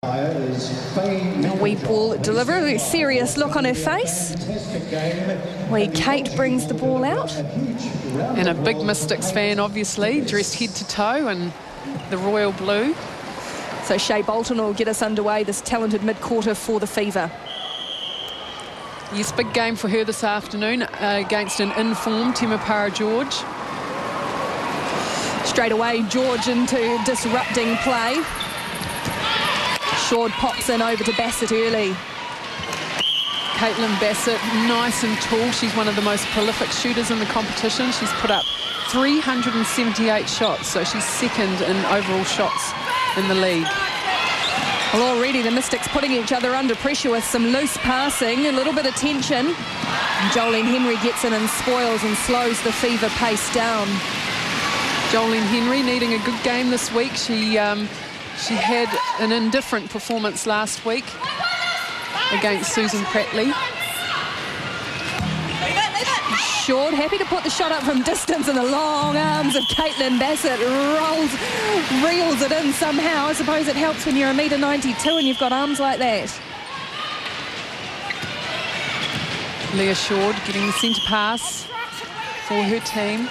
A wee ball deliverer, a serious look on her face. Wee Kate brings the ball out. And a big Mystics fan, obviously, dressed head to toe in the royal blue. So Shea Bolton will get us underway, this talented mid-quarter for the Fever. Yes, big game for her this afternoon against an informed Timapara George. Straight away, George into disrupting play. Short pops in over to Bassett early. Caitlin Bassett, nice and tall. She's one of the most prolific shooters in the competition. She's put up 378 shots, so she's second in overall shots in the league. Well, already the Mystics putting each other under pressure with some loose passing, a little bit of tension. And Jolene Henry gets in and spoils and slows the Fever pace down. Jolene Henry needing a good game this week. She had an indifferent performance last week against Susan Prattley. Short, happy to put the shot up from distance, and the long arms of Caitlin Bassett reels it in somehow. I suppose it helps when you're 1.92 and you've got arms like that. Leah Short getting the centre pass for her team.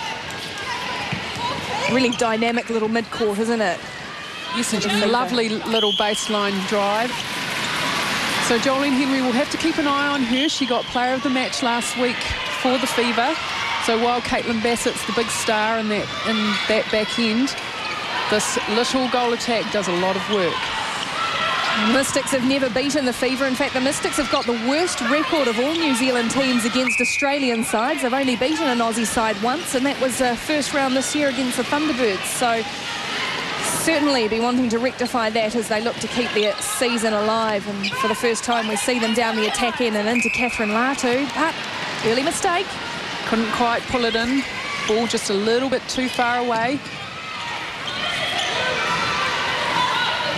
Really dynamic little mid-court, isn't it? Yes, and a lovely little baseline drive. So Jolene Henry will have to keep an eye on her. She got player of the match last week for the Fever. So while Caitlin Bassett's the big star in that back end, this little goal attack does a lot of work. The Mystics have never beaten the Fever. In fact, the Mystics have got the worst record of all New Zealand teams against Australian sides. They've only beaten an Aussie side once, and that was first round this year against the Thunderbirds. So certainly be wanting to rectify that as they look to keep their season alive. And for the first time, we see them down the attack end and into Catherine Latu. But early mistake. Couldn't quite pull it in. Ball just a little bit too far away.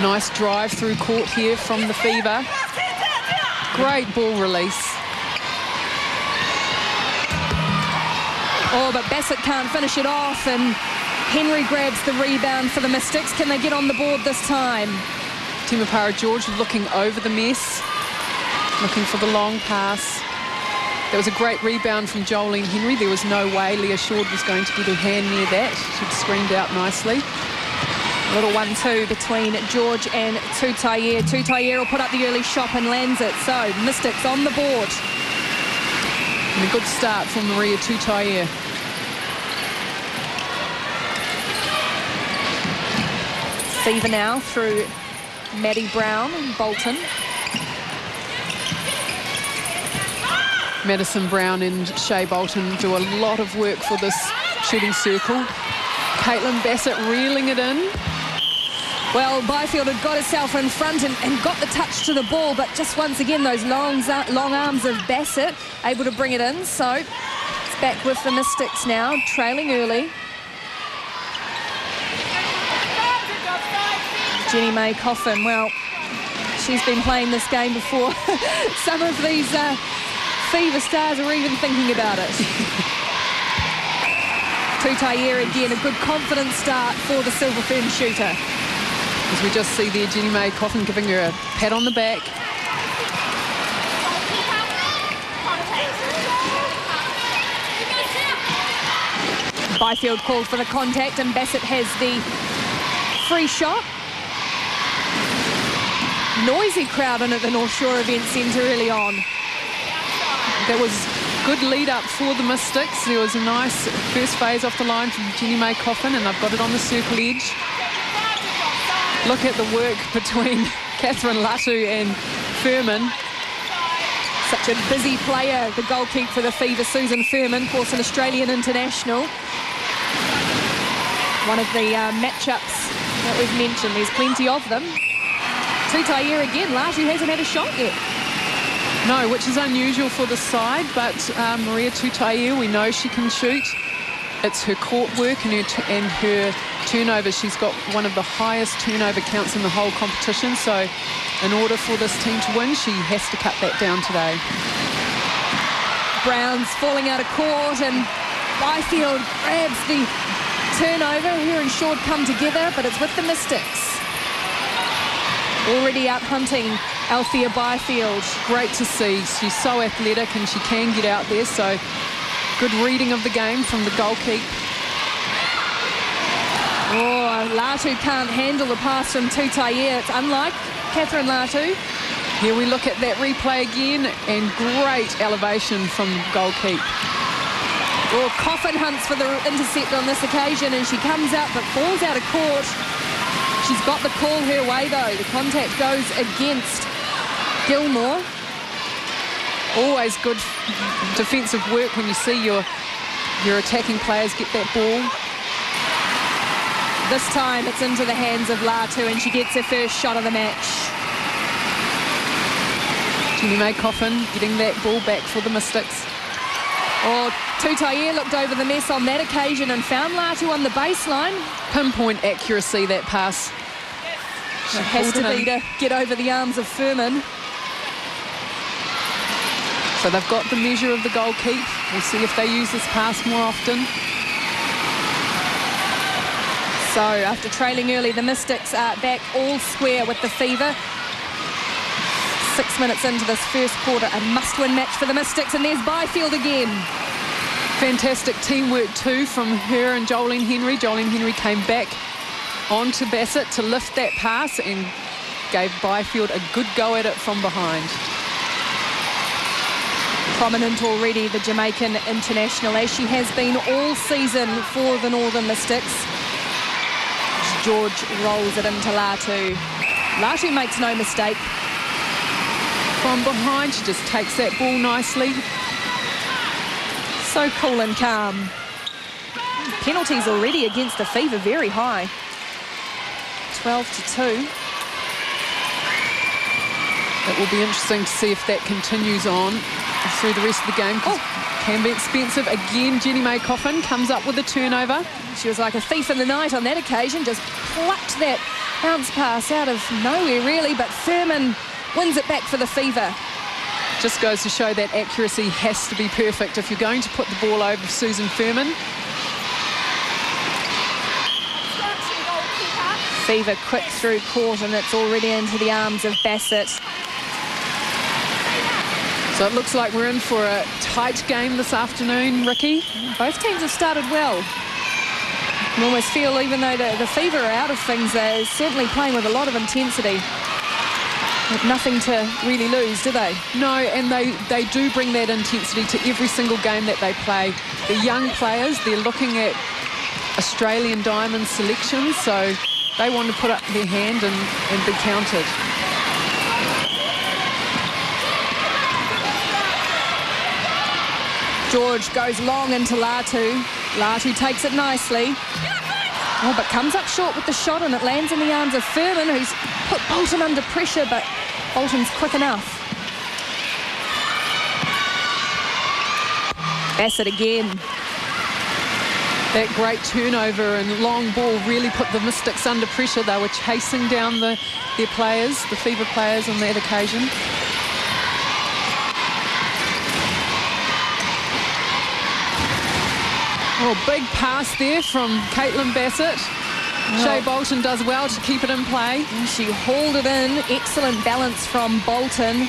Nice drive through court here from the Fever. Great ball release. Oh, but Bassett can't finish it off, and Henry grabs the rebound for the Mystics. Can they get on the board this time? Timapara George looking over the mess, looking for the long pass. There was a great rebound from Jolene Henry. There was no way Leah Short was going to get her hand near that. She'd screamed out nicely. A little 1-2 between George and Tutayer. Tutayer will put up the early shot and lands it. So Mystics on the board. And a good start from Maria Tutayer. Fever now through Maddie Brown and Bolton. Madison Brown and Shea Bolton do a lot of work for this shooting circle. Caitlin Bassett reeling it in. Well, Byfield had got herself in front and got the touch to the ball, but just once again, those long arms of Bassett able to bring it in. So it's back with the Mystics now, trailing early. Jenny May Coffin, well, she's been playing this game before. Some of these Fever stars are even thinking about it. Tutayer again, a good confident start for the Silver Fern shooter. As we just see there, Jenny May Coffin giving her a pat on the back. Byfield called for the contact, and Bassett has the free shot. Noisy crowd in at the North Shore Event Centre early on. That was good lead up for the Mystics. There was a nice first phase off the line from Jenny May Coffin, and they've got it on the circle edge. Look at the work between Catherine Latu and Furman. Such a busy player, the goalkeeper for the Fever, Susan Furman, of course an Australian international. One of the matchups that we've mentioned, there's plenty of them. Tutayer again, Latu hasn't had a shot yet. No, which is unusual for the side, but Maria Tutayer, we know she can shoot. It's her court work and her turnovers. She's got one of the highest turnover counts in the whole competition, so in order for this team to win, she has to cut that down today. Brown's falling out of court, and Byfield grabs the turnover. Her and Short come together, but it's with the Mystics. already out hunting Althea Byfield. Great to see. She's so athletic and she can get out there, so good reading of the game from the goalkeeper. Oh, Latu can't handle the pass from Tutaye. It's unlike Catherine Latu. Here we look at that replay again, and great elevation from goalkeeper. Oh, Coffin hunts for the intercept on this occasion, and she comes out but falls out of court. She's got the call her way, though. The contact goes against Gilmore. Always good defensive work when you see your attacking players get that ball. This time it's into the hands of Latu, and she gets her first shot of the match. Jenny May Coffin getting that ball back for the Mystics. Oh, Tutaye looked over the mess on that occasion and found Latu on the baseline. Pinpoint accuracy, that pass. It has to be to get over the arms of Furman. So they've got the measure of the goalkeeper. We'll see if they use this pass more often. So after trailing early, the Mystics are back all square with the Fever. 6 minutes into this first quarter, a must-win match for the Mystics, and there's Byfield again. Fantastic teamwork too from her and Jolene Henry. Jolene Henry came back onto Bassett to lift that pass and gave Byfield a good go at it from behind. Prominent already, the Jamaican international, as she has been all season for the Northern Mystics. George rolls it into Latu. Latu makes no mistake. From behind, she just takes that ball nicely. So cool and calm. Penalties already against the Fever, very high. 12-2. It will be interesting to see if that continues on through the rest of the game. Can be expensive. Again, Jenny May Coffin comes up with a turnover. She was like a thief in the night on that occasion, just plucked that bounce pass out of nowhere, really, but Furman wins it back for the Fever. Just goes to show that accuracy has to be perfect if you're going to put the ball over Susan Furman. Fever quick through court, and it's already into the arms of Bassett. So it looks like we're in for a tight game this afternoon, Ricky. Both teams have started well. You can almost feel, even though the Fever are out of things, they're certainly playing with a lot of intensity. With nothing to really lose, do they? No, and they do bring that intensity to every single game that they play. The young players, they're looking at Australian Diamond selections, so they want to put up their hand and be counted. George goes long into Latu. Latu takes it nicely. Oh, but comes up short with the shot, and it lands in the arms of Furman, who's put Bolton under pressure, but Bolton's quick enough. Bassett again. That great turnover and long ball really put the Mystics under pressure. They were chasing down their players, the Fever players on that occasion. Oh, big pass there from Caitlin Bassett. Shea Bolton does well to keep it in play. She hauled it in. Excellent balance from Bolton.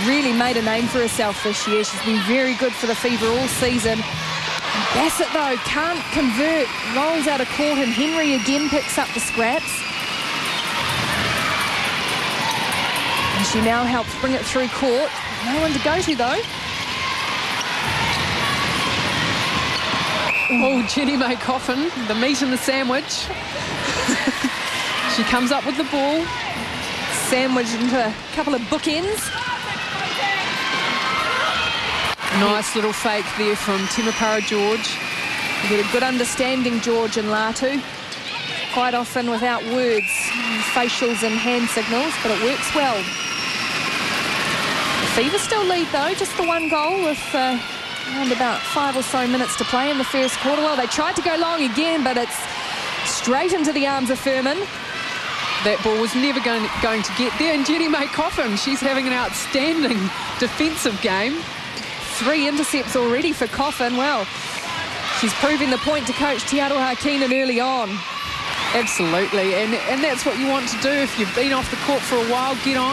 Really made a name for herself this year. She's been very good for the Fever all season. Bassett, though, can't convert. Rolls out of court, and Henry again picks up the scraps. And she now helps bring it through court. No one to go to, though. Oh, Jenny May Coffin, the meat and the sandwich. She comes up with the ball. Sandwiched into a couple of bookends. Nice little fake there from Temapara George. You get a good understanding, George and Latu. Quite often without words, facials and hand signals, but it works well. The Fever still lead, though, just the one goal with around about 5 or so minutes to play in the first quarter. Well, they tried to go long again, but it's straight into the arms of Furman. That ball was never going to get there. And Jenny May Coffin, she's having an outstanding defensive game. 3 intercepts already for Coffin. Well, she's proving the point to coach Te Aroha Keenan early on. Absolutely, and that's what you want to do. If you've been off the court for a while, get on.